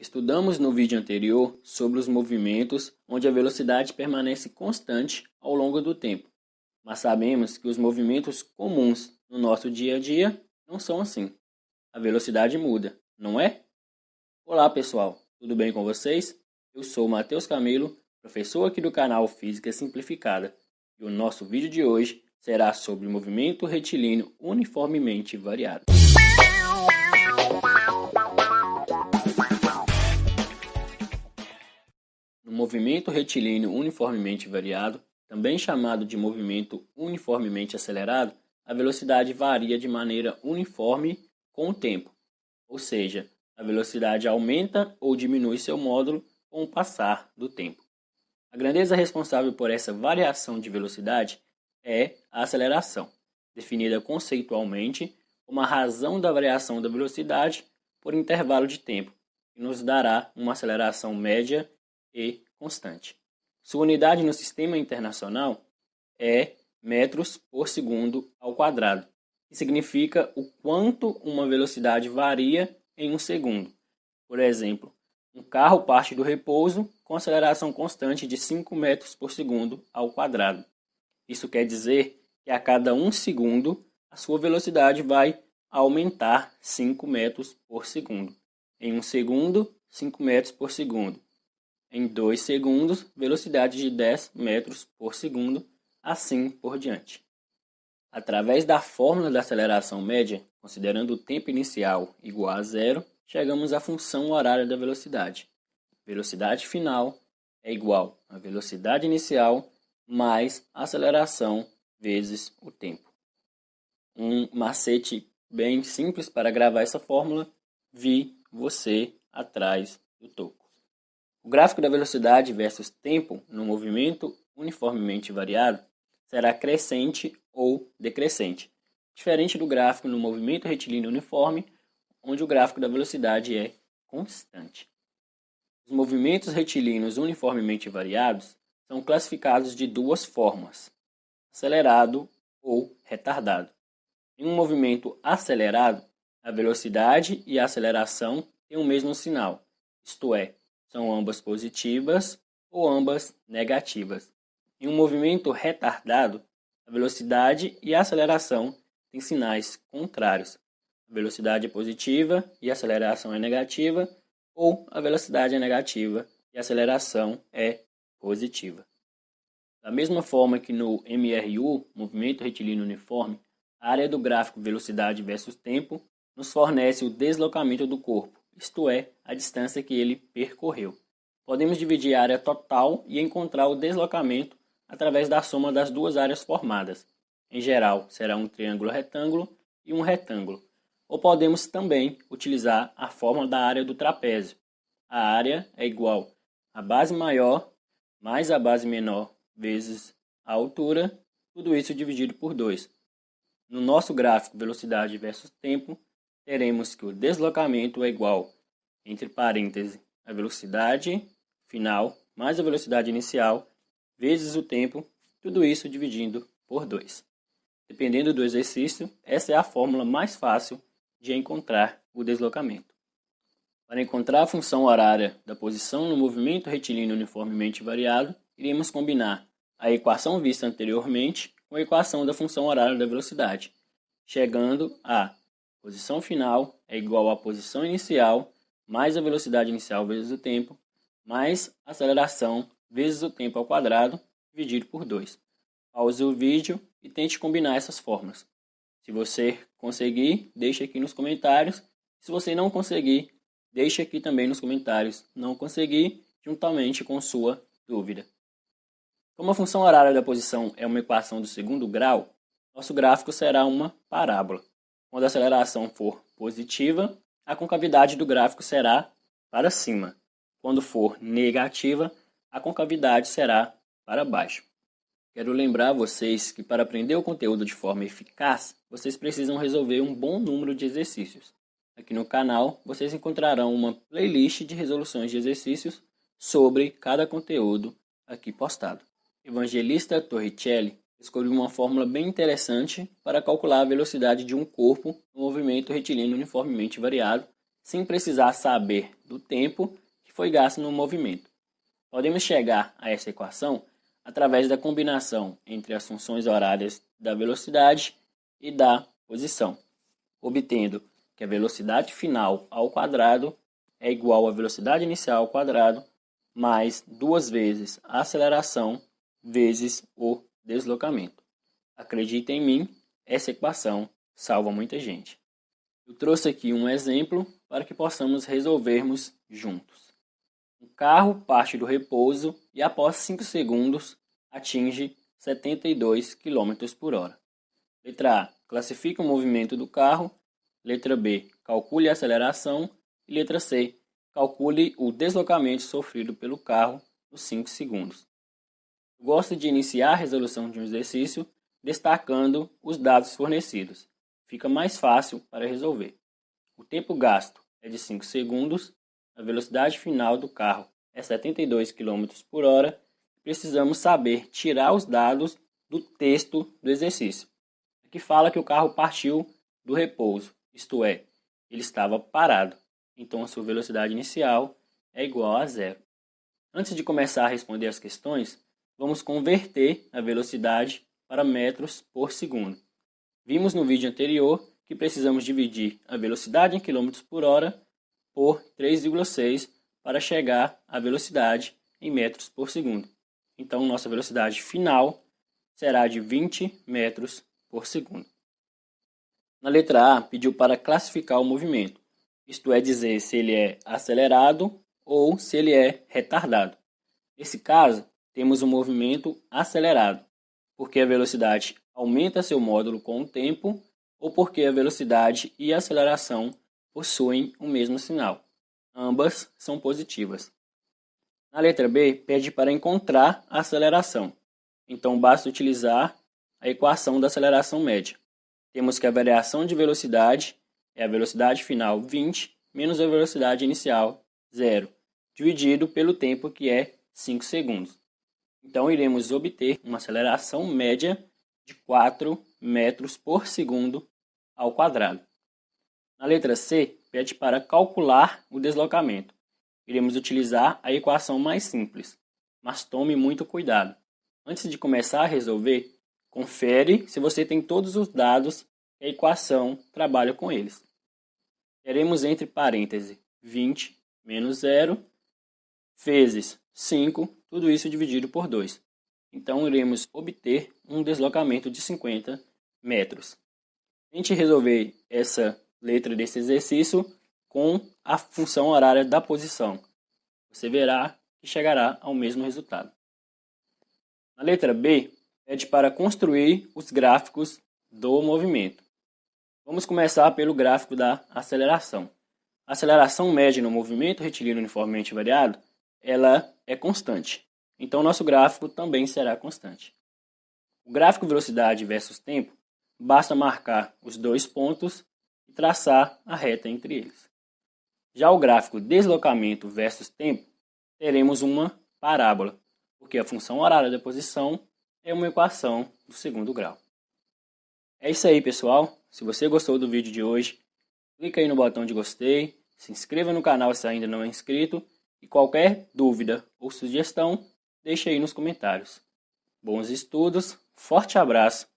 Estudamos no vídeo anterior sobre os movimentos onde a velocidade permanece constante ao longo do tempo, mas sabemos que os movimentos comuns no nosso dia a dia não são assim. A velocidade muda, não é? Olá pessoal, tudo bem com vocês? Eu sou Matheus Camilo, professor aqui do canal Física Simplificada, e o nosso vídeo de hoje será sobre o movimento retilíneo uniformemente variado. No movimento retilíneo uniformemente variado, também chamado de movimento uniformemente acelerado, a velocidade varia de maneira uniforme com o tempo, ou seja, a velocidade aumenta ou diminui seu módulo com o passar do tempo. A grandeza responsável por essa variação de velocidade é a aceleração, definida conceitualmente como a razão da variação da velocidade por intervalo de tempo, que nos dará uma aceleração média e constante. Sua unidade no sistema internacional é metros por segundo ao quadrado, que significa o quanto uma velocidade varia em um segundo. Por exemplo, um carro parte do repouso com aceleração constante de 5 metros por segundo ao quadrado. Isso quer dizer que a cada 1 segundo a sua velocidade vai aumentar 5 metros por segundo. Em 1 segundo, 5 metros por segundo. Em 2 segundos, velocidade de 10 metros por segundo, assim por diante. Através da fórmula da aceleração média, considerando o tempo inicial igual a zero, chegamos à função horária da velocidade. Velocidade final é igual a velocidade inicial mais a aceleração vezes o tempo. Um macete bem simples para gravar essa fórmula, vi você atrás do toco. O gráfico da velocidade versus tempo no movimento uniformemente variado será crescente ou decrescente, diferente do gráfico no movimento retilíneo uniforme, onde o gráfico da velocidade é constante. Os movimentos retilíneos uniformemente variados são classificados de duas formas: acelerado ou retardado. Em um movimento acelerado, a velocidade e a aceleração têm o mesmo sinal, isto é, são ambas positivas ou ambas negativas. Em um movimento retardado, a velocidade e a aceleração têm sinais contrários. A velocidade é positiva e a aceleração é negativa, ou a velocidade é negativa e a aceleração é positiva. Da mesma forma que no MRU, movimento retilíneo uniforme, a área do gráfico velocidade versus tempo nos fornece o deslocamento do corpo, isto é, a distância que ele percorreu. Podemos dividir a área total e encontrar o deslocamento através da soma das duas áreas formadas. Em geral, será um triângulo retângulo e um retângulo. Ou podemos também utilizar a fórmula da área do trapézio. A área é igual a base maior mais a base menor vezes a altura, tudo isso dividido por 2. No nosso gráfico velocidade versus tempo, teremos que o deslocamento é igual, entre parênteses, a velocidade final mais a velocidade inicial vezes o tempo, tudo isso dividindo por 2. Dependendo do exercício, essa é a fórmula mais fácil de encontrar o deslocamento. Para encontrar a função horária da posição no movimento retilíneo uniformemente variado, iremos combinar a equação vista anteriormente com a equação da função horária da velocidade, chegando a posição final é igual à posição inicial mais a velocidade inicial vezes o tempo, mais a aceleração vezes o tempo ao quadrado, dividido por 2. Pause o vídeo e tente combinar essas fórmulas. Se você conseguir, deixe aqui nos comentários. Se você não conseguir, deixe aqui também nos comentários. Não conseguir, juntamente com sua dúvida. Como a função horária da posição é uma equação do segundo grau, nosso gráfico será uma parábola. Quando a aceleração for positiva, a concavidade do gráfico será para cima. Quando for negativa, a concavidade será para baixo. Quero lembrar a vocês que para aprender o conteúdo de forma eficaz, vocês precisam resolver um bom número de exercícios. Aqui no canal, vocês encontrarão uma playlist de resoluções de exercícios sobre cada conteúdo aqui postado. Evangelista Torricelli descobriu uma fórmula bem interessante para calcular a velocidade de um corpo no movimento retilíneo uniformemente variado, sem precisar saber do tempo que foi gasto no movimento. Podemos chegar a essa equação através da combinação entre as funções horárias da velocidade e da posição, obtendo que a velocidade final ao quadrado é igual à velocidade inicial ao quadrado mais 2 vezes a aceleração vezes o deslocamento. Acredita em mim, essa equação salva muita gente. Eu trouxe aqui um exemplo para que possamos resolvermos juntos. Um carro parte do repouso e após 5 segundos atinge 72 km por hora. Letra A. Classifique o movimento do carro. Letra B. Calcule a aceleração. E letra C. Calcule o deslocamento sofrido pelo carro nos 5 segundos. Eu gosto de iniciar a resolução de um exercício destacando os dados fornecidos. Fica mais fácil para resolver. O tempo gasto é de 5 segundos, a velocidade final do carro é 72 km por hora. Precisamos saber tirar os dados do texto do exercício. Aqui fala que o carro partiu do repouso, isto é, ele estava parado. Então a sua velocidade inicial é igual a zero. Antes de começar a responder as questões, vamos converter a velocidade para metros por segundo. Vimos no vídeo anterior que precisamos dividir a velocidade em km por hora por 3,6 para chegar à velocidade em metros por segundo. Então, nossa velocidade final será de 20 metros por segundo. Na letra A, pediu para classificar o movimento, isto é dizer, se ele é acelerado ou se ele é retardado. Nesse caso, temos um movimento acelerado, porque a velocidade aumenta seu módulo com o tempo ou porque a velocidade e a aceleração possuem o mesmo sinal. Ambas são positivas. Na letra B, pede para encontrar a aceleração. Então, basta utilizar a equação da aceleração média. Temos que a variação de velocidade é a velocidade final 20 menos a velocidade inicial 0, dividido pelo tempo que é 5 segundos. Então, iremos obter uma aceleração média de 4 metros por segundo ao quadrado. Na letra C, pede para calcular o deslocamento. Iremos utilizar a equação mais simples, mas tome muito cuidado. Antes de começar a resolver, confere se você tem todos os dados e a equação trabalha com eles. Teremos entre parênteses 20 menos 0 vezes 5, tudo isso dividido por 2. Então, iremos obter um deslocamento de 50 metros. Tente resolver essa letra desse exercício com a função horária da posição. Você verá que chegará ao mesmo resultado. Na letra B, pede para construir os gráficos do movimento. Vamos começar pelo gráfico da aceleração. A aceleração média no movimento retilíneo uniformemente variado, ela é constante. Então, nosso gráfico também será constante. O gráfico velocidade versus tempo, basta marcar os dois pontos e traçar a reta entre eles. Já o gráfico deslocamento versus tempo, teremos uma parábola, porque a função horária da posição é uma equação do segundo grau. É isso aí, pessoal. Se você gostou do vídeo de hoje, clica aí no botão de gostei, se inscreva no canal se ainda não é inscrito e qualquer dúvida ou sugestão, deixe aí nos comentários. Bons estudos, forte abraço